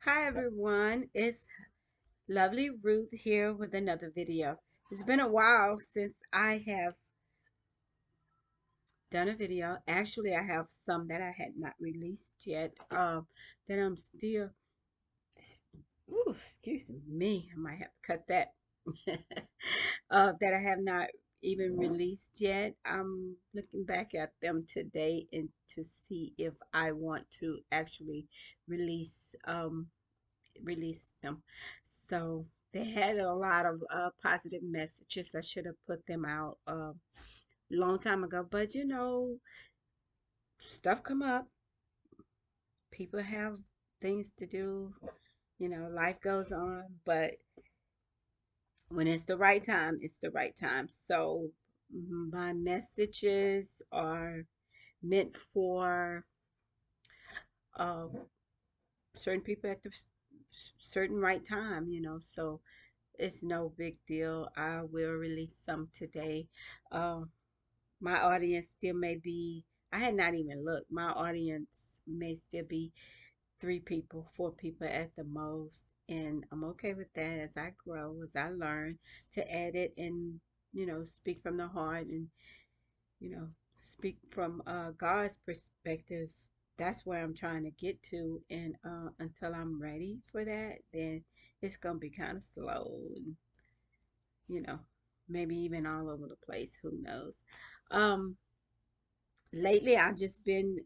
Hi everyone, it's lovely Ruth here with another video. It's been a while since I have done a video. Actually, I have some that I had not released yet. That I'm still, ooh, excuse me, I might have to cut that. That I have not even released yet. I'm looking back at them today and to see if I want to actually release release them. So they had a lot of positive messages. I should have put them out a long time ago, but stuff come up. People have things to do. Life goes on, but when it's the right time, it's the right time. So my messages are meant for uh, certain people at the certain right time. So it's no big deal. I will release some today. My audience still may be, I had not even looked. My audience may still be three people, four people at the most. And I'm okay with that as I grow, as I learn to edit and, speak from the heart and, you know, speak from God's perspective. That's where I'm trying to get to. And until I'm ready for that, then it's going to be kind of slow and you know, maybe even all over the place. Who knows? Um, Lately, I've just been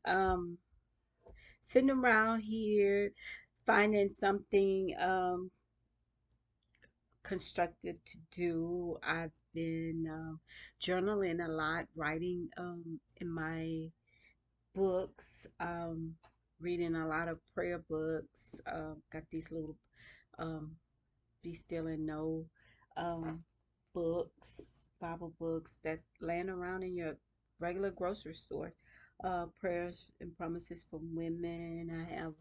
sitting around here finding something constructive to do. I've been journaling a lot, writing in my books, reading a lot of prayer books. Got these little um, Be Still and Know um, books, Bible books that land around in your regular grocery store. Prayers and Promises for Women. I have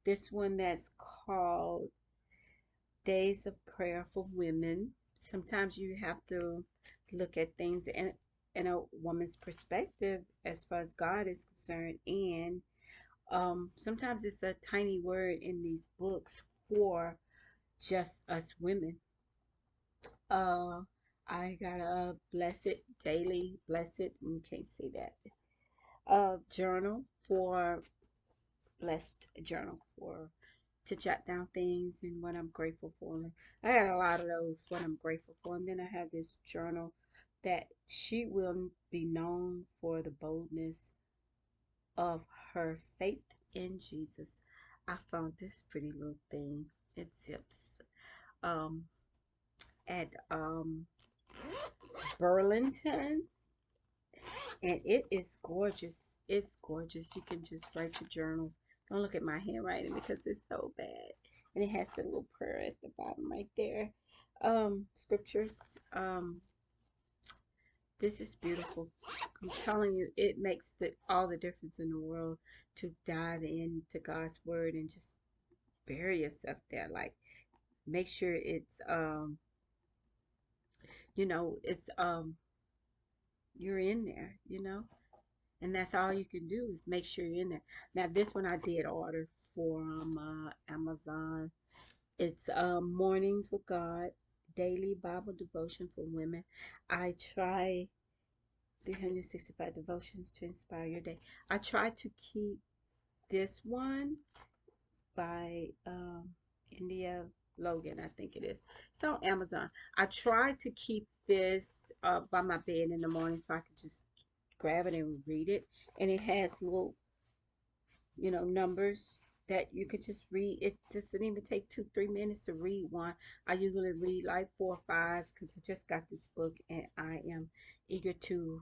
this one that's called Days of Prayer for Women. Sometimes you have to look at things in a woman's perspective as far as God is concerned. And sometimes it's a tiny word in these books for just us women. Uh, I got a blessed daily, blessed, you can't say that. Journal for blessed journal for to jot down things and what I'm grateful for. And I had a lot of those, what I'm grateful for. And then I have this journal that she will be known for the boldness of her faith in Jesus. I found this pretty little thing. It zips um, at Burlington. And it is gorgeous. It's gorgeous. You can just write your journals. Don't look at my handwriting because it's so bad. And it has the little prayer at the bottom right there. Scriptures. This is beautiful. I'm telling you, it makes all the difference in the world to dive into God's word and just bury yourself there. Like, make sure it's you're in there. And that's all you can do is make sure you're in there. Now, this one I did order from Amazon. It's Mornings with God, Daily Bible Devotion for Women. I try 365 devotions to inspire your day. I try to keep this one by India Logan, I think it is. It's on Amazon. I try to keep this by my bed in the morning so I can just grab it and read it. And it has little numbers that you could just read. It doesn't even take 2, 3 minutes to read one. I usually read like 4 or 5 because I just got this book and I am eager to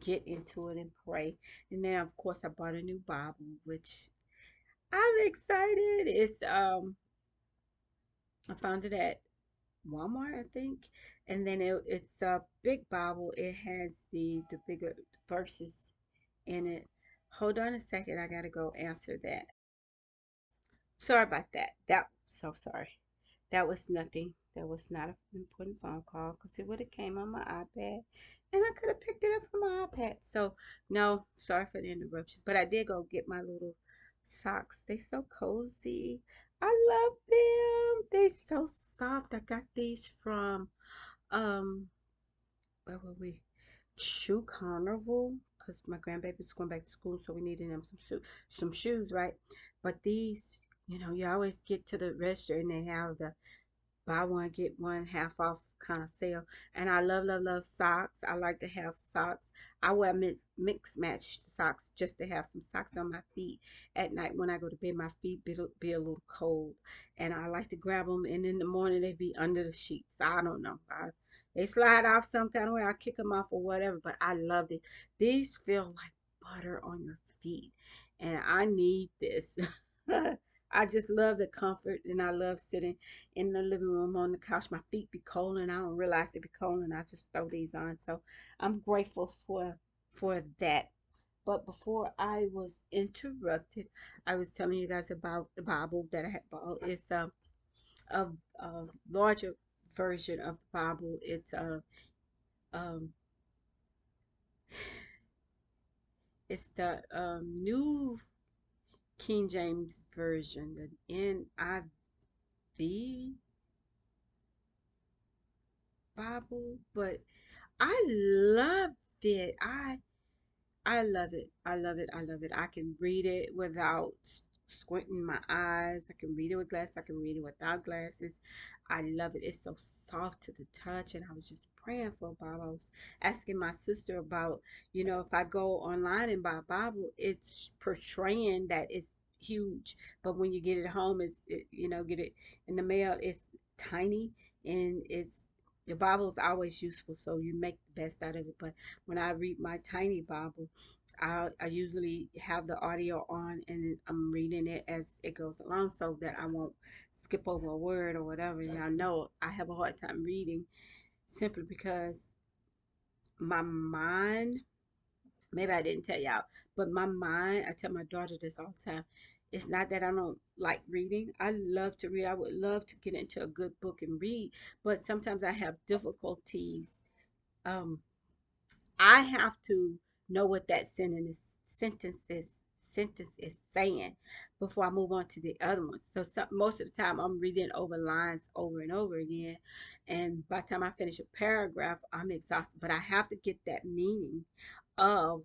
get into it and pray. And then of course I bought a new Bible, which I'm excited. I found it at Walmart, I think. And then it's a big Bible. It has the bigger verses in it. Hold on a second, I gotta go answer that. Sorry about that. So sorry. That was nothing. That was not an important phone call because it would have came on my iPad and I could have picked it up from my iPad. So no, sorry for the interruption. But I did go get my little socks. They so cozy. I love them. They're so soft. I got these from um where were we? Shoe Carnival, because my grandbaby's going back to school, so we needed them some shoes, right? But these, you always get to the register and they have the buy one get one half off kind of sale. And I love love love socks. I like to have socks. I wear mix match socks just to have some socks on my feet at night when I go to bed. My feet be a little cold, and I like to grab them. And in the morning they be under the sheets. I don't know. They slide off some kind of way. I kick them off or whatever. But I love it. These feel like butter on your feet, and I need this. I just love the comfort, and I love sitting in the living room on the couch. My feet be cold, and I don't realize they be cold, and I just throw these on. So I'm grateful for that. But before I was interrupted, I was telling you guys about the Bible that I had bought. It's a larger version of the Bible. Um it's the New King James version, the NIV Bible. But I loved it. I love it. I love it. I love it. I can read it without squinting my eyes. I can read it with glasses. I can read it without glasses. I love it. It's so soft to the touch. And I was just praying for a Bible. I was asking my sister about, if I go online and buy a Bible, it's portraying that it's huge. But when you get it home, get it in the mail, it's tiny, and the Bible is always useful. So you make the best out of it. But when I read my tiny Bible, I usually have the audio on and I'm reading it as it goes along so that I won't skip over a word or whatever. And I know I have a hard time reading simply because my mind, maybe I didn't tell y'all, but my mind, I tell my daughter this all the time. It's not that I don't like reading. I love to read. I would love to get into a good book and read, but sometimes I have difficulties um I have to know what that sentence is saying before I move on to the other ones. So most of the time I'm reading over lines over and over again, and by the time I finish a paragraph, I'm exhausted. But I have to get that meaning of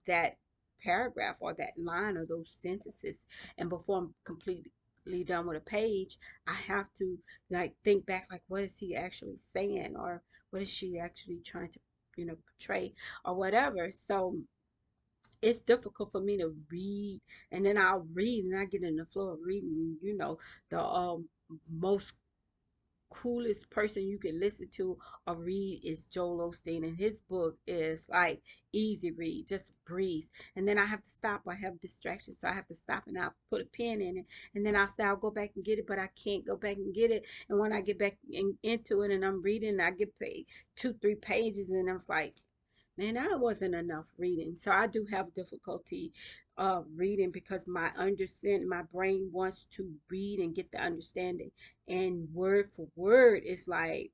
that paragraph or that line or those sentences, and before I'm completely done with a page, I have to like think back, like what is he actually saying, or what is she actually trying to portray or whatever. So it's difficult for me to read, and then I'll read and I get in the flow of reading. The most coolest person you can listen to or read is Joel Osteen, and his book is like easy read, just breeze. And then I have to stop. I have distractions, so I have to stop and I'll put a pin in it, and then I'll say I'll go back and get it, but I can't go back and get it. And when I get back into it and I'm reading, I get paid 2, 3 pages, and I was like, man, that wasn't enough reading. So I do have difficulty reading because my brain wants to read and get the understanding. And word for word, it's like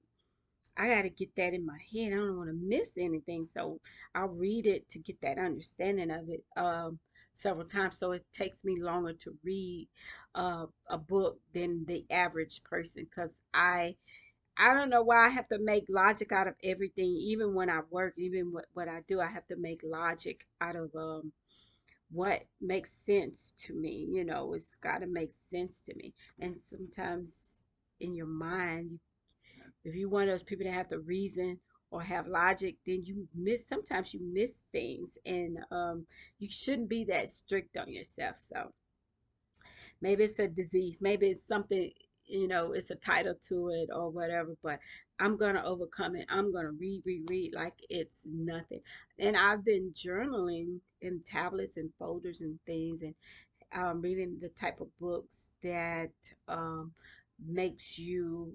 I got to get that in my head. I don't want to miss anything. So I'll read it to get that understanding of it several times. So it takes me longer to read a book than the average person because I don't know why I have to make logic out of everything. Even when I work, even what I do, I have to make logic out of what makes sense to me. It's got to make sense to me. And sometimes in your mind, if you're one of those people that have to reason or have logic, then sometimes you miss things, and you shouldn't be that strict on yourself. So maybe it's a disease, maybe it's something, it's a title to it or whatever, but I'm going to overcome it. I'm going to read like it's nothing. And I've been journaling in tablets and folders and things, and reading the type of books that makes you,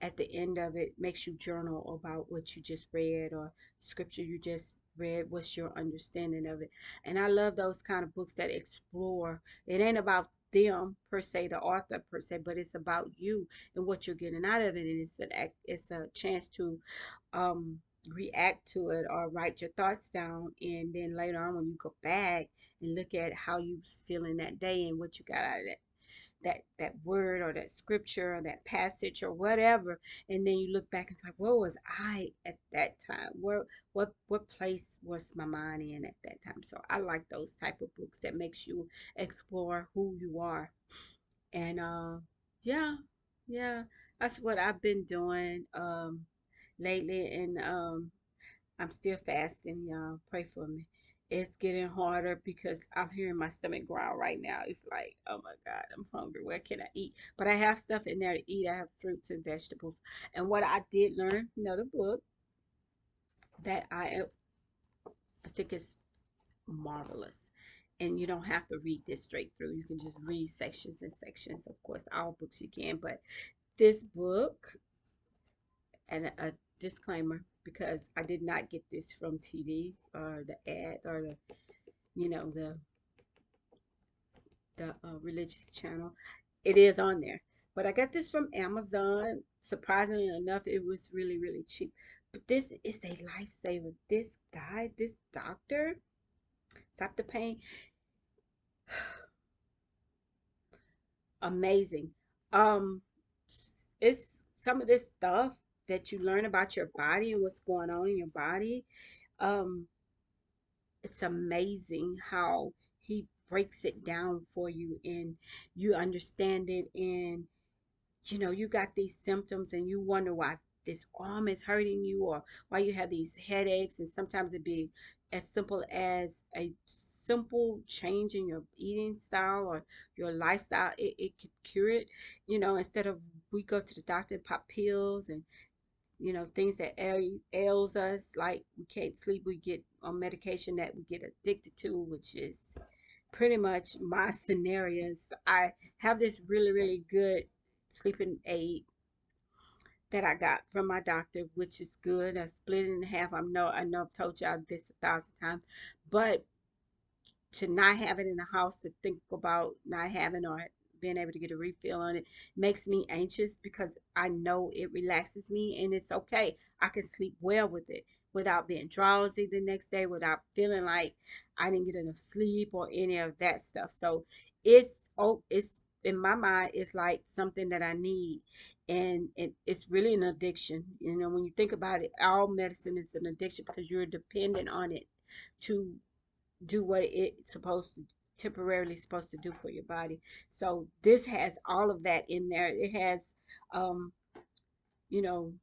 at the end of it, makes you journal about what you just read or scripture you just read. What's your understanding of it? And I love those kind of books that explore. It ain't about them per se, the author per se, but it's about you and what you're getting out of it. And it's a chance to um react to it or write your thoughts down, and then later on when you go back and look at how you was feeling that day and what you got out of that that word or that scripture or that passage or whatever, and then you look back and it's like, where was I at that time? What place was my mind in at that time? So I like those type of books that makes you explore who you are. And yeah, yeah, that's what I've been doing lately. And I'm still fasting, y'all. Pray for me. It's getting harder because I'm hearing my stomach growl right now. It's like, oh my God, I'm hungry. Where can I eat? But I have stuff in there to eat. I have fruits and vegetables. And what I did learn, another book that I think is marvelous. And you don't have to read this straight through. You can just read sections and sections. Of course, all books you can, but this book, and a disclaimer, because I did not get this from TV or the ad or the, you know, the religious channel. It is on there, but I got this from Amazon. Surprisingly enough, it was really really cheap. But this is a lifesaver. This guy, this doctor, stop the pain. Amazing. Um, it's some of this stuff that you learn about your body and what's going on in your body. Um, it's amazing how he breaks it down for you and you understand it, and you got these symptoms and you wonder why this arm is hurting you or why you have these headaches, and sometimes it be as simple as a simple change in your eating style or your lifestyle. It could cure it, instead of we go to the doctor and pop pills and things that ails us, like we can't sleep, we get on medication that we get addicted to, which is pretty much my scenarios. I have this really really good sleeping aid that I got from my doctor, which is good. I split it in half. I know I've told y'all this 1,000 times, but to not have it in the house, to think about not having or being able to get a refill on it makes me anxious because I know it relaxes me, and it's okay. I can sleep well with it without being drowsy the next day, without feeling like I didn't get enough sleep or any of that stuff. So it's in my mind, it's like something that I need, and it's really an addiction. When you think about it, all medicine is an addiction because you're dependent on it to do what it's supposed to temporarily supposed to do for your body. So this has all of that in there. It has um you know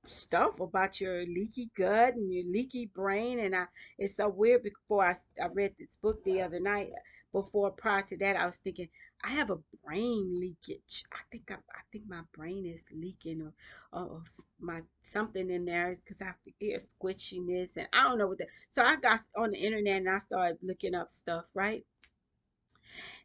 stuff about your leaky gut and your leaky brain, and I it's so weird. Before I read this book the other night, before prior to that I was thinking I have a brain leakage. I think my brain is leaking, or my something in there, because I have to hear squishiness and I don't know what that. So I got on the internet and I started looking up stuff, right?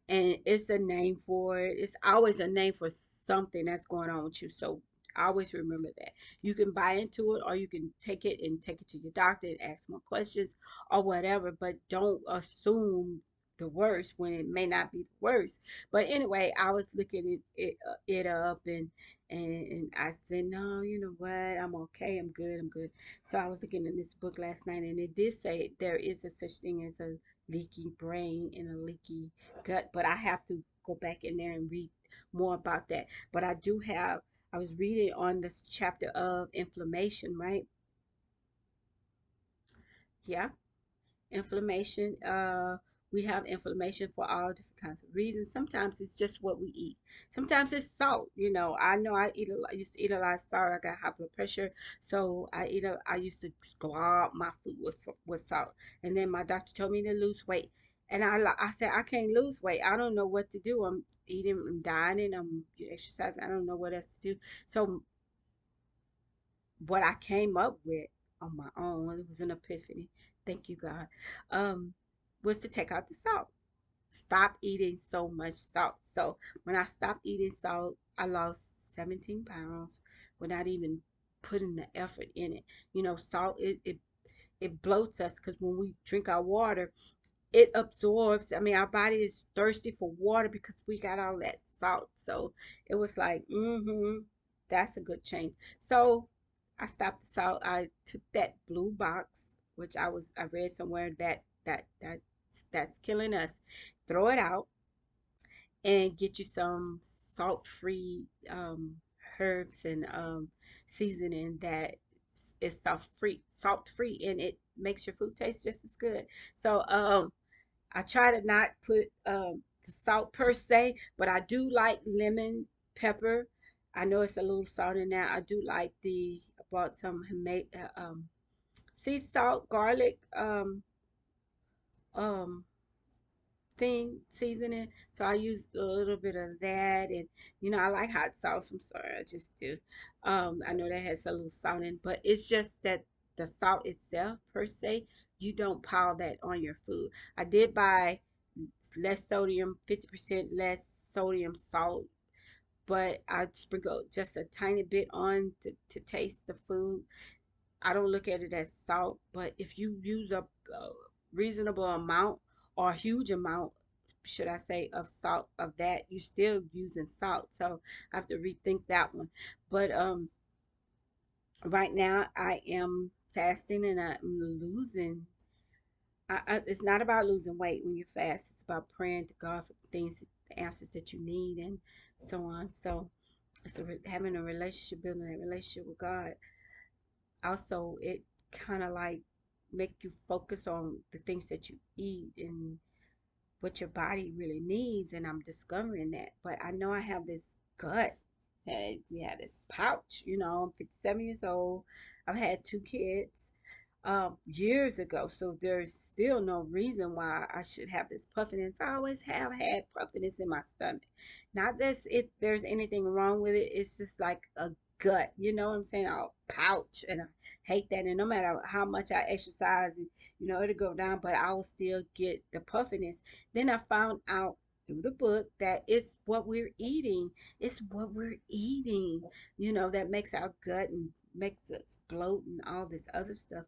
And it's a name for it. It's always a name for something that's going on with you. So always remember that. You can buy into it or you can take it and take it to your doctor and ask more questions or whatever, but don't assume the worst when it may not be the worst. But anyway, I was looking it up, and I said, no, you know what? I'm okay. I'm good. I'm good. So I was looking in this book last night, and it did say there is a such thing as a leaky brain and a leaky gut, but I have to go back in there and read more about that. But I was reading on this chapter of inflammation, right? Yeah, inflammation. We have inflammation for all different kinds of reasons. Sometimes it's just what we eat. Sometimes it's salt. I know I used to eat a lot of salt. I got high blood pressure, so I used to glob my food with salt. And then my doctor told me to lose weight, and I said I can't lose weight. I don't know what to do. I'm eating, I'm dining, I'm exercising. I don't know what else to do. So what I came up with on my own, it was an epiphany. Thank you, God. Um, was to take out the salt. Stop eating so much salt. So when I stopped eating salt, I lost 17 pounds without even putting the effort in it. Salt it bloats us because when we drink our water, it absorbs. I mean, our body is thirsty for water because we got all that salt. So it was like, that's a good change. So I stopped the salt. I took that blue box, which I read somewhere that's killing us. Throw it out and get you some salt-free herbs and seasoning that is salt-free, and it makes your food taste just as good. So I try to not put the salt per se, but I do like lemon pepper. I know it's a little salty now. I do like I bought some sea salt, garlic, um, thing seasoning. So I used a little bit of that, and I like hot sauce. I'm sorry, I just do. I know that has a little salt in, but it's just that the salt itself per se, you don't pile that on your food. I did buy less sodium, 50% less sodium salt, but I sprinkle just a tiny bit on to taste the food. I don't look at it as salt, but if you use a reasonable amount or a huge amount, should I say, of salt of that, you're still using salt. So I have to rethink that one. But right now I am fasting and I'm losing. It's not about losing weight when you fast. It's about praying to God for the things, the answers that you need, and so on. So it's having a relationship, building a relationship with God. Also, it kind of like make you focus on the things that you eat and what your body really needs. And I'm discovering that. But I know I have this gut. We had this pouch. I'm 57 years old. I've had two kids years ago, so there's still no reason why I should have this puffiness. I always have had puffiness in my stomach. Not that there's anything wrong with it. It's just like a gut, you know what I'm saying? A pouch, and I hate that. And no matter how much I exercise, it'll go down, but I will still get the puffiness. Then I found out through the book that it's what we're eating. It's what we're eating, that makes our gut and makes us bloat and all this other stuff.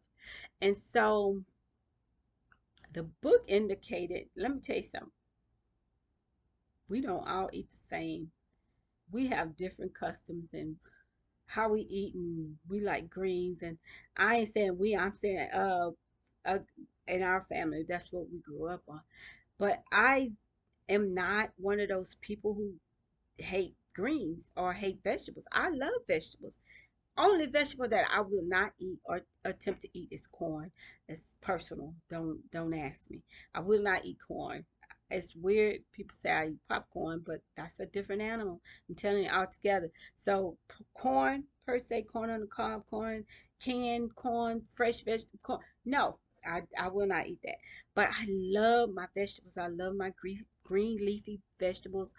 And so the book indicated, let me tell you something, we don't all eat the same. We have different customs and how we eat, and we like greens. And I ain't saying we, I'm saying uh in our family, that's what we grew up on. But I am not one of those people who hate greens or hate vegetables. I love vegetables. Only vegetable that I will not eat or attempt to eat is corn. It's personal. Don't ask me. I will not eat corn. It's weird. People say I eat popcorn, but that's a different animal. I'm telling you altogether. So corn per se, corn on the cob, corn, canned corn, fresh vegetable corn. No, I will not eat that. But I love my vegetables. I love my green leafy vegetables.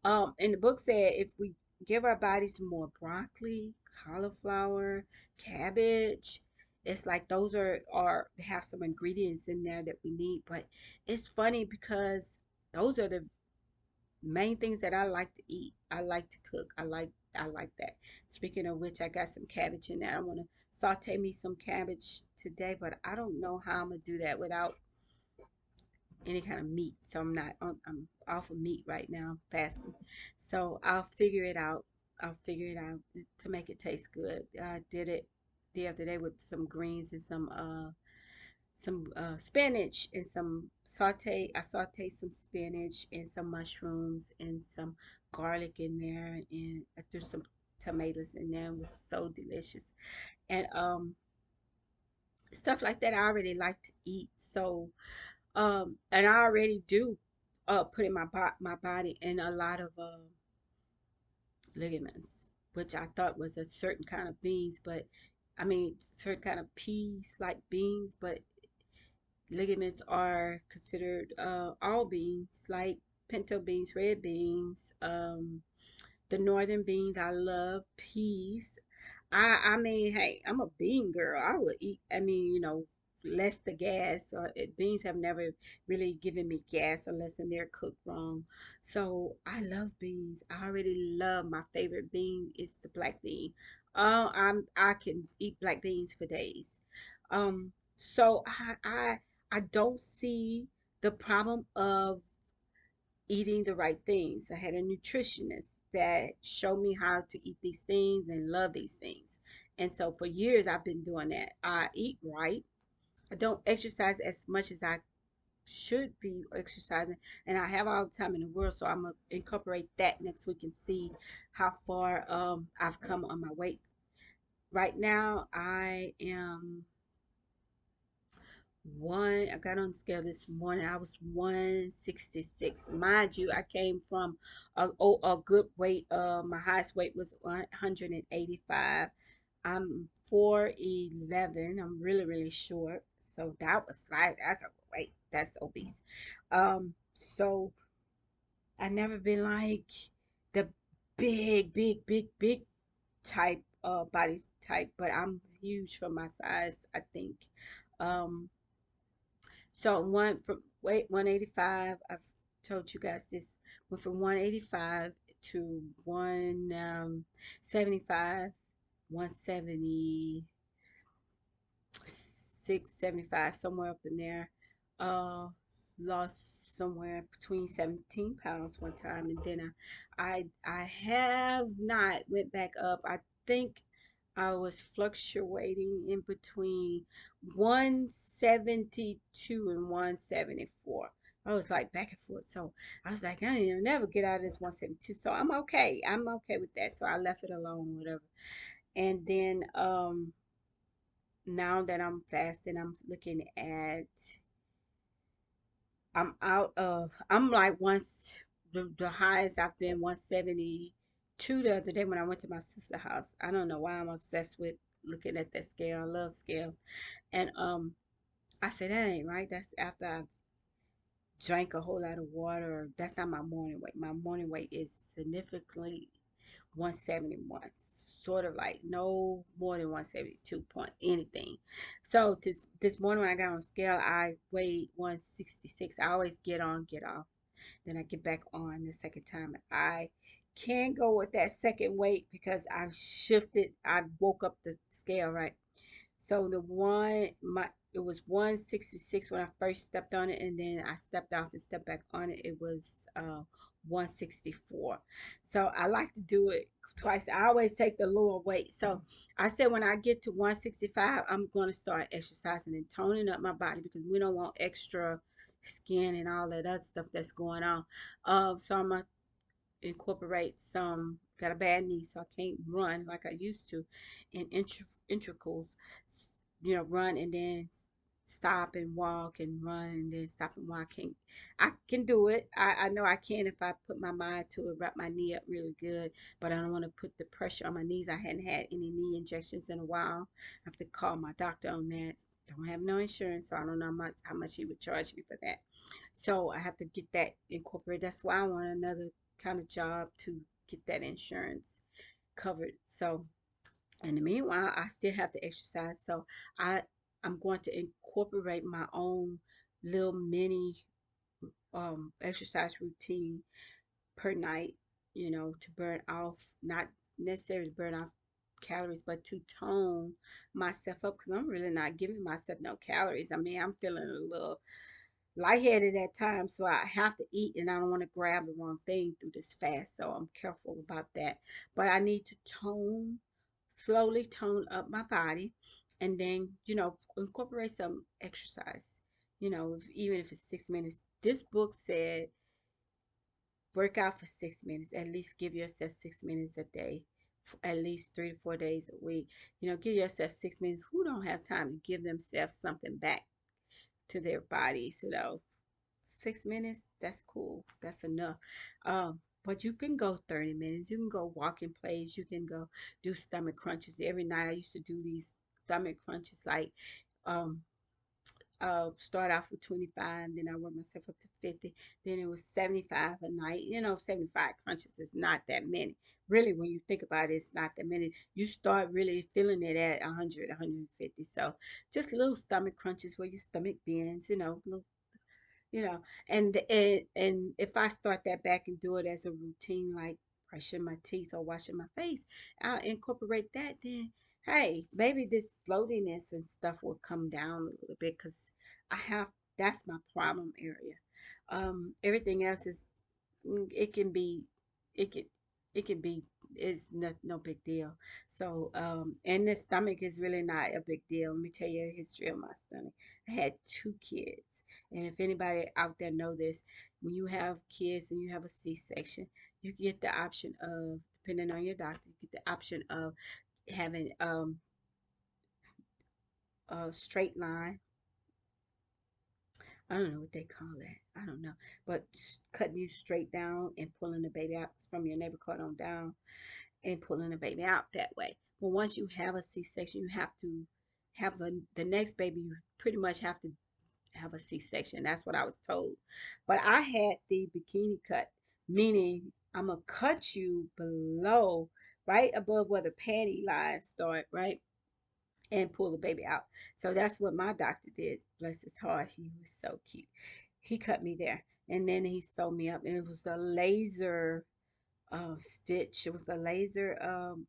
And the book said if we give our bodies more broccoli, cauliflower, cabbage, it's like those are they have some ingredients in there that we need. But it's funny because those are the main things that I like to eat. I like to cook. I like that. Speaking of which, I got some cabbage in there. I want to saute me some cabbage today, but I don't know how I'm gonna do that without any kind of meat. So I'm off of meat right now. I'm fasting. So I'll figure it out. I'll figure it out to make it taste good. I did it the other day with some greens and some spinach and some saute. I sauteed some spinach and some mushrooms and some garlic in there, and I threw some tomatoes in there. It was so delicious. And stuff like that I already like to eat. So and I already do put in my body in a lot of ligaments, which I thought was a certain kind of beans, but I mean certain kind of peas like beans, but ligaments are considered all beans, like pinto beans, red beans, the northern beans. I love peas. I mean, hey, I'm a bean girl. I would eat. I mean, less the gas. Beans have never really given me gas unless they're cooked wrong. So I love beans. I already love my favorite bean is the black bean. I can eat black beans for days. So I don't see the problem of eating the right things. I had a nutritionist that showed me how to eat these things and love these things. And so for years I've been doing that. I eat right. I don't exercise as much as I should be exercising, and I have all the time in the world. So I'm gonna incorporate that next week and see how far I've come on my weight. Right now, I am one. I got on the scale this morning. I was 166. Mind you, I came from a good weight. My highest weight was 185. I'm 4'11". I'm really, really short. So that was like, that's a weight. That's obese. So I never been like the big type, body type, but I'm huge for my size, I think. Um, so one from weight 185. I've told you guys this. Went from 185 to 175, 170. 675, somewhere up in there. Uh, Lost somewhere between 17 pounds one time, and then I have not went back up. I think I was fluctuating in between 172 and 174. I was like back and forth. So I was like, I ain't never get out of this 172. So I'm okay. I'm okay with that. So I left it alone, whatever. And then now that I'm fasting, I'm looking at, I'm like once, the highest I've been 172 the other day when I went to my sister's house. I don't know why I'm obsessed with looking at that scale. I love scales. And I said, that ain't right. That's after I've drank a whole lot of water. That's not my morning weight. My morning weight is significantly 171, sort of like no more than 172 point anything. So this morning when I got on scale, I weighed 166. I always get on, get off, then I get back on the second time. I can't go with that second weight because I've shifted. I woke up the scale, right? So the one, my it was 166 when I first stepped on it, and then I stepped off and stepped back on it. It was 164. So I like to do it twice. I always take the lower weight. So I said when I get to 165, I'm going to start exercising and toning up my body because we don't want extra skin and all that other stuff that's going on. So I'm gonna incorporate some, got a bad knee so I can't run like I used to, in intricals, run and then stop and walk and run and then stop and walk. I can do it. I know I can if I put my mind to it, wrap my knee up really good, but I don't want to put the pressure on my knees. I hadn't had any knee injections in a while. I have to call my doctor on that. Don't have no insurance, so I don't know how much he would charge me for that. So I have to get that incorporated. That's why I want another kind of job to get that insurance covered. So in the meanwhile, I still have to exercise. So I I'm going to incorporate my own little mini exercise routine per night, to burn off, not necessarily to burn off calories, but to tone myself up because I'm really not giving myself no calories. I mean, I'm feeling a little lightheaded at times, so I have to eat, and I don't want to grab the wrong thing through this fast, so I'm careful about that. But I need to slowly tone up my body, and then incorporate some exercise. Even if it's 6 minutes. This book said work out for 6 minutes. At least give yourself 6 minutes a day, at least 3 to 4 days a week. Give yourself 6 minutes. Who don't have time to give themselves something back to their bodies? 6 minutes, that's cool. That's enough. But you can go 30 minutes. You can go walk in place. You can go do stomach crunches. Every night I used to do these stomach crunches, like um start off with 25, then I worked myself up to 50, then it was 75 a night. 75 crunches is not that many. Really, when you think about it, it's not that many. You start really feeling it at 100, 150. So just little stomach crunches where your stomach bends, little, you know and if I start that back and do it as a routine, like brushing my teeth or washing my face, I'll incorporate that. Then hey, maybe this bloatiness and stuff will come down a little bit because I have that's my problem area. Everything else is, it can be, it can. it can be, it's no big deal. So and the stomach is really not a big deal. Let me tell you the history of my stomach. I had two kids, and if anybody out there know this, when you have kids and you have a C-section, you get the option of, depending on your doctor, you get the option of having a straight line. I don't know what they call that. I don't know. But cutting you straight down and pulling the baby out from your neighbor cord on down and pulling the baby out that way. But once you have a C-section, you have to have the next baby, you pretty much have to have a C-section. That's what I was told. But I had the bikini cut, meaning I'm going to cut you below, right above where the panty lines start, right? And pull the baby out. So that's what my doctor did. Bless his heart. He was so cute. He cut me there. And then he sewed me up. And it was a laser stitch. It was a laser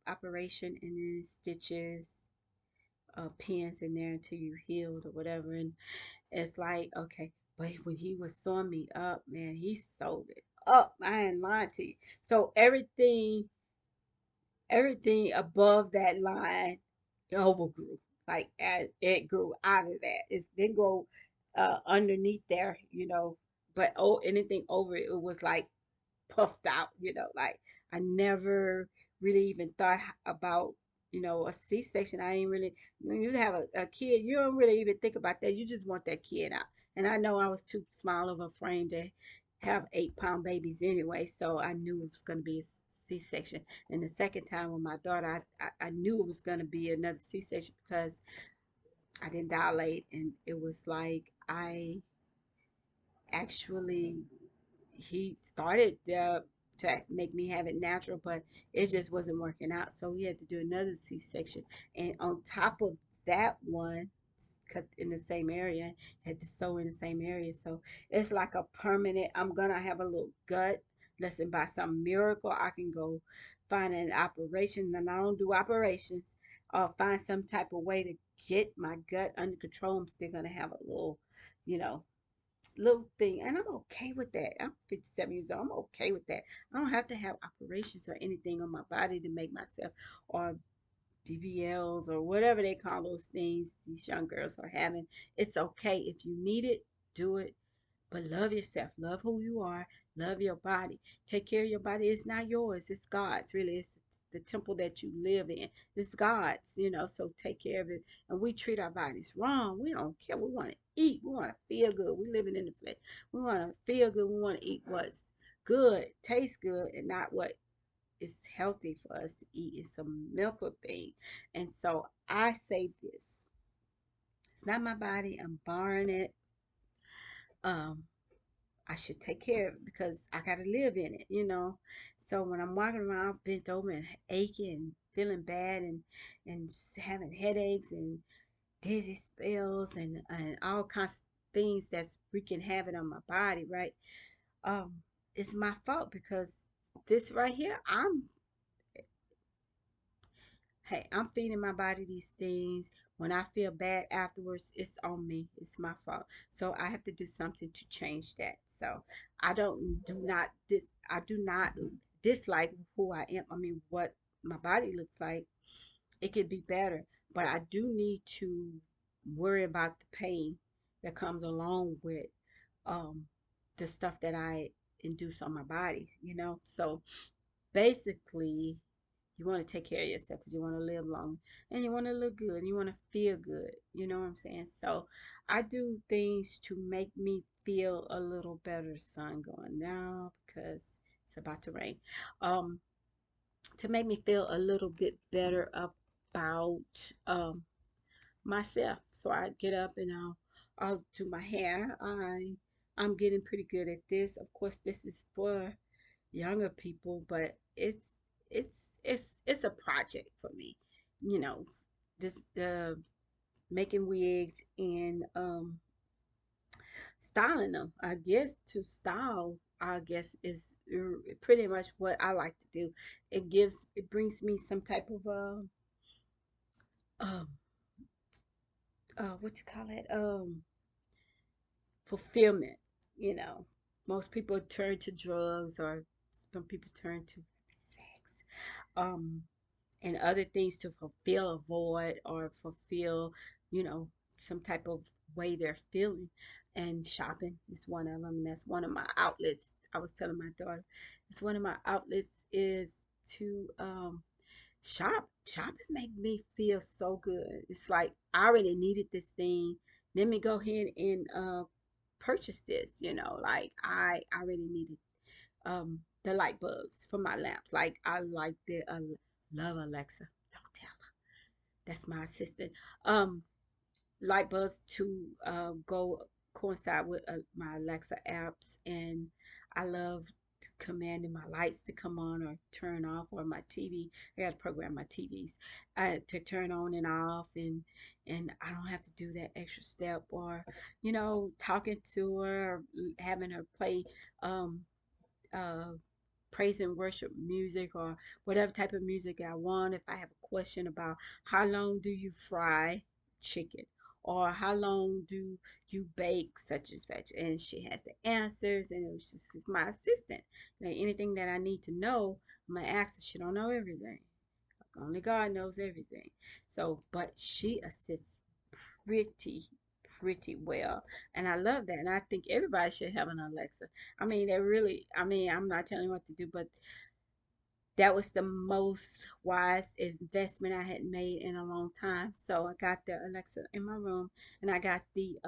operation, and then stitches, pins in there until you healed or whatever. And it's like, okay. But when he was sewing me up, man, he sewed it up. I ain't lying to you. So everything above that line overgrew. Like as it grew out of that. It didn't grow underneath there, But anything over it, it was like puffed out, like I never really even thought about, a C-section. I ain't really, when you have a kid, you don't really even think about that. You just want that kid out. And I know I was too small of a frame to have 8-pound babies anyway, so I knew it was going to be a C-section. And the second time with my daughter, I knew it was going to be another C-section because I didn't dilate, and it was like I actually he started to make me have it natural, but it just wasn't working out. So we had to do another C-section. And on top of that one, cut in the same area, had to sew in the same area. So it's like a permanent, I'm going to have a little gut. Listen, by some miracle, I can go find an operation. And I don't do operations, or find some type of way to get my gut under control. I'm still going to have a you know, little thing, and I'm okay with that. I'm 57 years old. I'm okay with that. I don't have to have operations or anything on my body to make myself, or BBLs or whatever they call those things these young girls are having. It's okay. If you need it, do it. But love yourself. Love who you are. Love your body. Take care of your body. It's not yours. It's God's. Really, it's the temple that you live in. It's God's. So take care of it. And we treat our bodies wrong. We don't care. We want to eat. We want to feel good. We living in the flesh. We want to feel good. We want to eat what's good, taste good, and not what is healthy for us to eat. It's a mental thing. And so I say this. It's not my body. I'm borrowing it. Um, I should take care of it because I got to live in it. So when I'm walking around bent over and aching and feeling bad, and just having headaches and dizzy spells, and all kinds of things that's wreaking havoc on my body, right? Um, it's my fault because this right here, I'm feeding my body these things. When I feel bad afterwards, it's on me. It's my fault. So I have to do something to change that. So I don't do not dis I do not dislike who I am. I mean, what my body looks like. It could be better, but I do need to worry about the pain that comes along with um the stuff that I induce on my body. So basically, you want to take care of yourself because you want to live long, and you want to look good, and you want to feel good. You know what I'm saying? So I do things to make me feel a little better. Sun going now because it's about to rain. Um, to make me feel a little bit better about myself. So I get up and I'll do my hair. I'm getting pretty good at this. Of course, this is for younger people, but it's a project for me. You know, this making wigs and styling them. I guess to style, I guess is pretty much what I like to do. It brings me some type of um what you call it, fulfillment. You know, most people turn to drugs, or some people turn to sex. um and other things to fulfill a void or fulfill, you know, some type of way they're feeling. And shopping is one of them. That's one of my outlets. I was telling my daughter, it's one of my outlets is to shopping make me feel so good. It's like I already needed this thing. Let me go ahead and purchase this, you know, like I already needed the light bulbs for my lamps. Like I like the love Alexa. Don't tell her. That's my assistant. Um Light bulbs to go coincide with my Alexa apps, and I love commanding my lights to come on or turn off, or my TV. I got to program my TVs to turn on and off, and I don't have to do that extra step, or you know, talking to her, or having her play um, uh, praise and worship music or whatever type of music I want. If I have a question about how long do you fry chicken, or how long do you bake such and such, and she has the answers, and it was just she's my assistant. Like anything that I need to know, I'm gonna ask her. She don't know everything. Only God knows everything. So, but she assists pretty pretty well, and I love that, and I think everybody should have an Alexa. I mean, they really, I mean, I'm not telling you what to do, but that was the most wise investment I had made in a long time. So I got the Alexa in my room, and I got the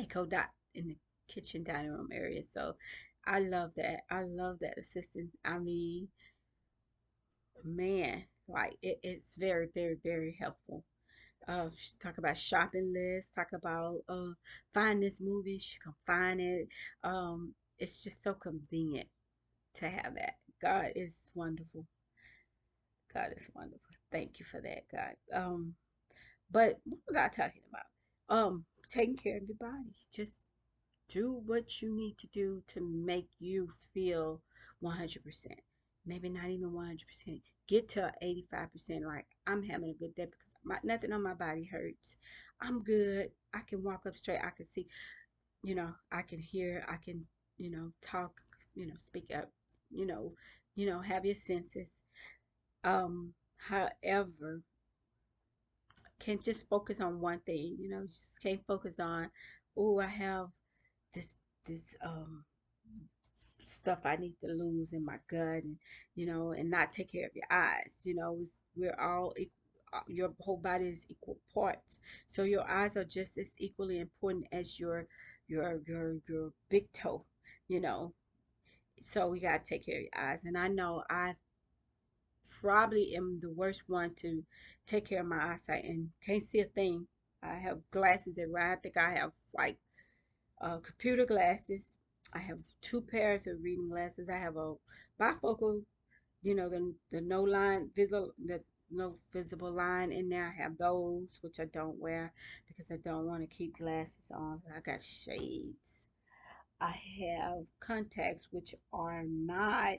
Echo Dot in the kitchen dining room area. So I love that. I love that assistant. I mean, man, like it's very, very, very helpful. Talk about shopping lists, talk about find this movie, she can find it. It's just so convenient to have that. God is wonderful. God is wonderful. Thank you for that, God. But what was I talking about? Taking care of your body. Just do what you need to do to make you feel 100%. Maybe not even 100%. Get to 85%. Like I'm having a good day because nothing on my body hurts. I'm good. I can walk up straight. I can see, you know, I can hear, I can, you know, talk, you know, speak up, you know, have your senses. However, can't just focus on one thing, you know, just can't focus on, oh, I have this this stuff I need to lose in my gut, and you know, and not take care of your eyes. You know, we're all your whole body is equal parts, so your eyes are just as equally important as your big toe. You know, so we gotta take care of your eyes. And I know I probably am the worst one to take care of my eyesight and can't see a thing. I have glasses that I think I have like computer glasses. I have two pairs of reading glasses. I have a bifocal, you know, the no line visible, the no visible line in there. I have those, which I don't wear because I don't want to keep glasses on. I got shades. I have contacts, which are not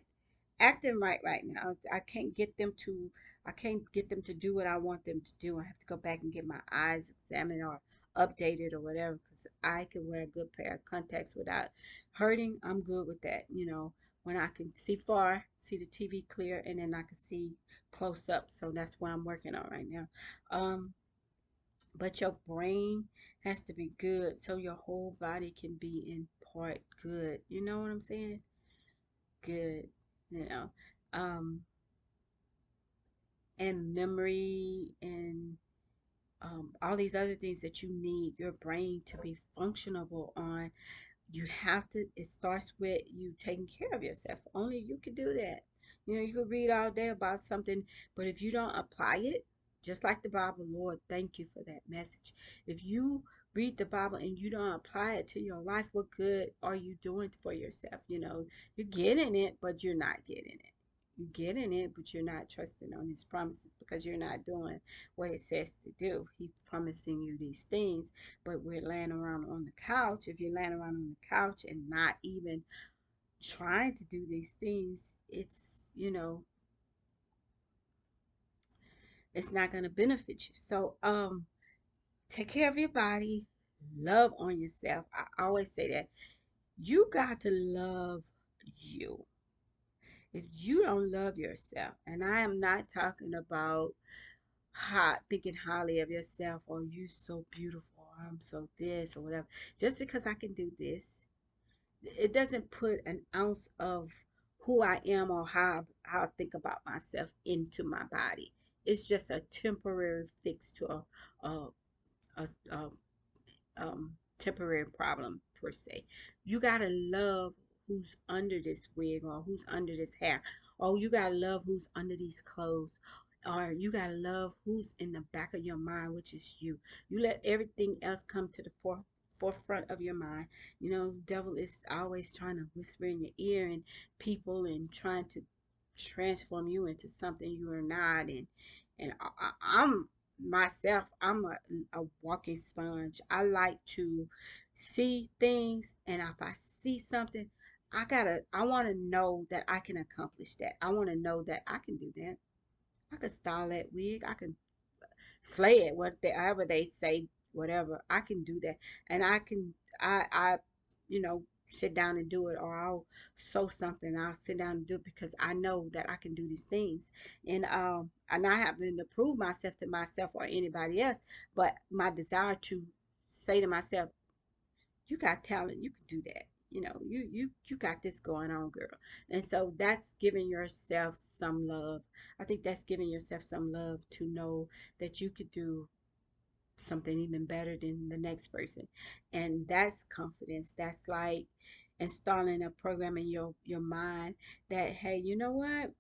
acting right now. I can't get them to do what I want them to do. I have to go back and get my eyes examined or updated or whatever, because I can wear a good pair of contacts without hurting. I'm good with that. You know, when I can see far, see the TV clear, and then I can see close up. So that's what I'm working on right now. Um, but your brain has to be good so your whole body can be in part good. You know what I'm saying? Good. You know. Um, and memory and all these other things that you need your brain to be functionable on. You have to, it starts with you taking care of yourself. Only you can do that. You know, you could read all day about something, but if you don't apply it, just like the Bible, Lord, thank you for that message. If you read the Bible and you don't apply it to your life, what good are you doing for yourself? You know, you're getting it, but you're not getting it. You're getting it, but you're not trusting on his promises because you're not doing what it says to do. He's promising you these things, but we're laying around on the couch. If you're laying around on the couch and not even trying to do these things, it's, you know, it's not going to benefit you. So, take care of your body, love on yourself. I always say that you got to love you. If you don't love yourself, and I am not talking about thinking highly of yourself, or you so beautiful, or I'm so this or whatever. Just because I can do this, it doesn't put an ounce of who I am or how I think about myself into my body. It's just a temporary fix to a, a temporary problem per se. You gotta love who's under this wig, or who's under this hair, or you gotta love who's under these clothes, or you gotta love who's in the back of your mind, which is you. You let everything else come to the forefront of your mind. You know, devil is always trying to whisper in your ear, and people, and trying to transform you into something you are not. And I'm myself, I'm a walking sponge. I like to see things, and if I see something, I want to know that I can accomplish that. I want to know that I can do that. I could style that wig. I can slay it, however they say, whatever. I can do that, and I you know, sit down and do it, or I'll sew something. I'll sit down and do it because I know that I can do these things, and I haven't to prove myself to myself or anybody else, but my desire to say to myself, you got talent, you can do that. You know, you got this going on, girl. And so that's giving yourself some love. I think that's giving yourself some love to know that you could do something even better than the next person. And that's confidence. That's like installing a program in your mind that, hey, you know what,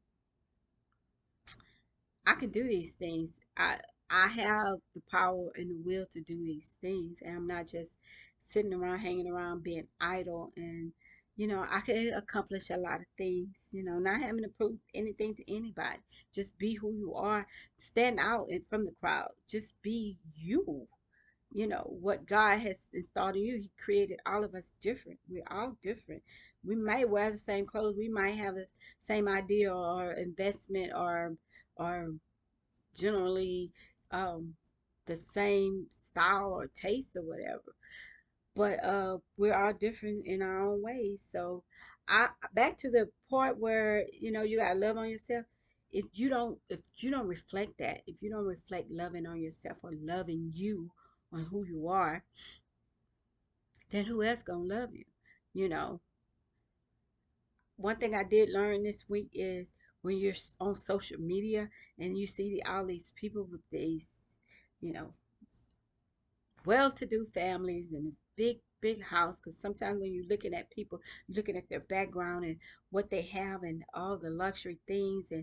I can do these things. I have the power and the will to do these things, and I'm not just sitting around, hanging around, being idle. And I can accomplish a lot of things. Not having to prove anything to anybody. Just be who you are. Stand out from the crowd. Just be you. What God has installed in you. He created all of us different. We're all different. We might wear the same clothes. We might have the same idea or investment, or generally the same style or taste or whatever. But we're all different in our own ways. So I back to the part where you gotta love on yourself. If you don't reflect that, if you don't reflect loving on yourself or loving you on who you are, then who else gonna love you? You know, one thing I did learn this week is when you're on social media and you see all these people with these, you know, well-to-do families and this big house, because sometimes when you're looking at people, you're looking at their background and what they have and all the luxury things,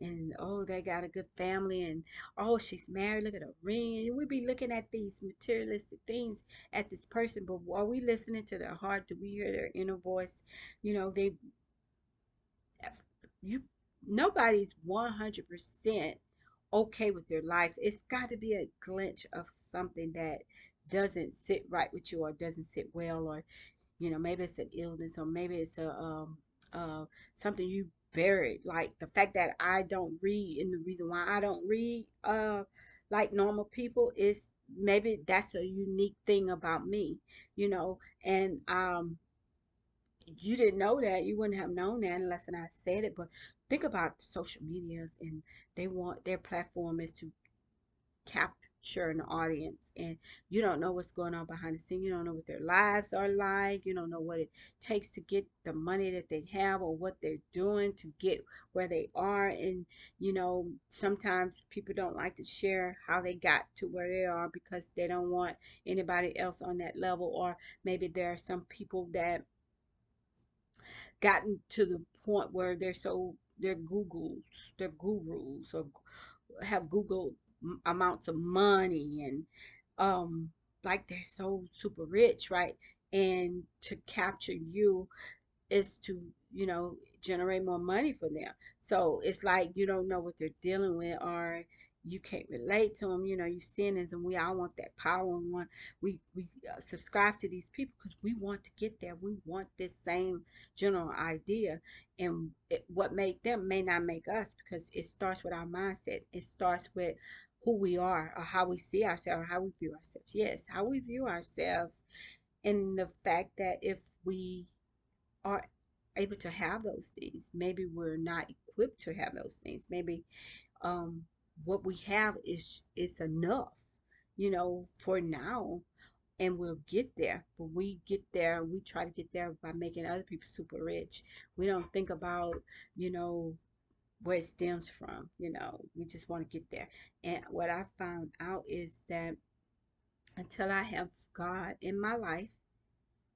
and oh, they got a good family, and oh, she's married, look at her ring, and we be looking at these materialistic things at this person, but are we listening to their heart? Do we hear their inner voice? They you Nobody's 100% okay with their life. It's got to be a glitch of something that doesn't sit right with you, or doesn't sit well, or maybe it's an illness, or maybe it's something you buried, like the fact that I don't read. And the reason why I don't read like normal people is maybe that's a unique thing about me, and you didn't know that. You wouldn't have known that unless I said it. But think about social medias, and they want their platform is to capture an audience, and you don't know what's going on behind the scene. You don't know what their lives are like. You don't know what it takes to get the money that they have, or what they're doing to get where they are. And sometimes people don't like to share how they got to where they are because they don't want anybody else on that level. Or maybe there are some people that gotten to the point where they're gurus, or have Google amounts of money, and like they're so super rich, right? And to capture you is to generate more money for them. So it's like you don't know what they're dealing with, or you can't relate to them. You sin, and we all want that power, and we subscribe to these people because we want to get there. We want this same general idea, and what made them may not make us, because it starts with our mindset. It starts with who we are, or how we see ourselves, or how we view ourselves. Yes, how we view ourselves, and the fact that if we are able to have those things. Maybe we're not equipped to have those things. Maybe um, what we have is enough, for now, and we'll get there. But we get there, we try to get there by making other people super rich. We don't think about, you know, where it stems from. We just want to get there. And what I found out is that until I have God in my life,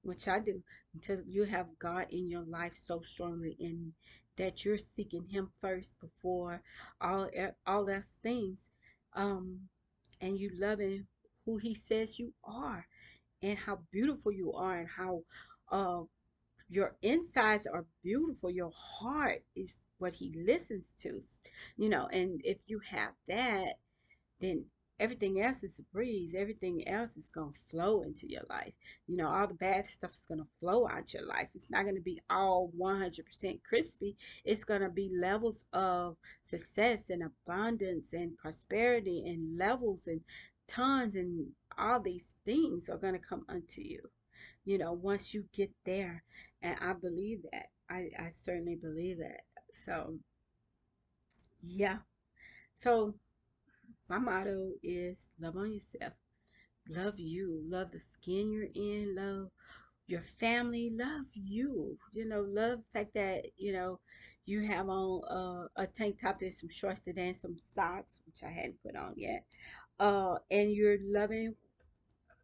which I do, until you have God in your life so strongly in that you're seeking Him first before all else things, um, and you loving who He says you are, and how beautiful you are, and how uh, your insides are beautiful. Your heart is what He listens to, and if you have that, then everything else is a breeze. Everything else is going to flow into your life. All the bad stuff is going to flow out your life. It's not going to be all 100% crispy. It's going to be levels of success and abundance and prosperity and levels and tons, and all these things are going to come unto you, once you get there. And I believe that. I certainly believe that. So, yeah. So, my motto is love on yourself. Love you. Love the skin you're in. Love your family. Love you. Love the fact that, you have on a tank top and some shorts today and some socks, which I hadn't put on yet. And you're loving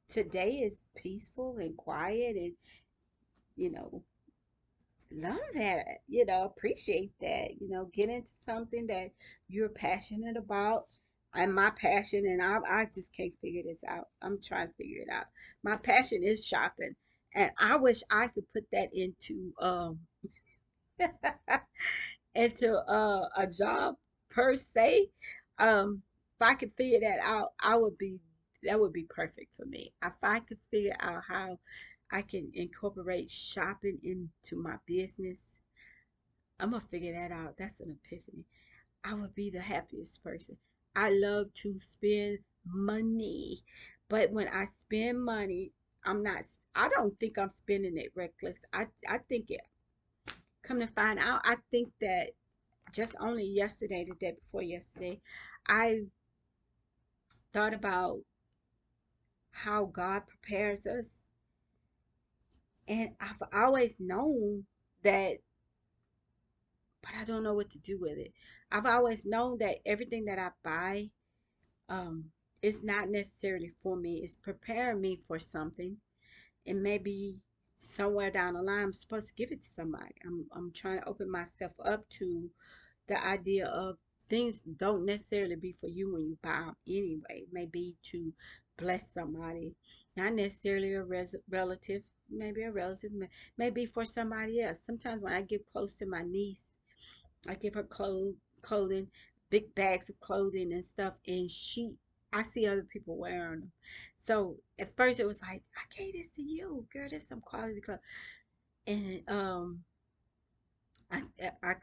today is peaceful and quiet, and, you know, love that, appreciate that, get into something that you're passionate about. And my passion, and I just can't figure this out. I'm trying to figure it out. My passion is shopping, and I wish I could put that into into a job per se. If I could figure that out, that would be perfect for me. If I could figure out how I can incorporate shopping into my business, I'm gonna figure that out. That's an epiphany. I would be the happiest person. I love to spend money, but when I spend money, I'm not. I don't think I'm spending it reckless. I think it. Come to find out, I think that just only yesterday, the day before yesterday, I thought about how God prepares us, and I've always known that, but I don't know what to do with it. I've always known that everything that I buy, it's not necessarily for me. It's preparing me for something, and maybe somewhere down the line, I'm supposed to give it to somebody. I'm trying to open myself up to the idea of things don't necessarily be for you when you buy them anyway. It may be to bless somebody, not necessarily a relative. Maybe a relative, maybe for somebody else. Sometimes when I get close to my niece, I give her clothing, big bags of clothing and stuff, and I see other people wearing them. So at first it was like, I gave this to you, girl. This some quality clothes, and I,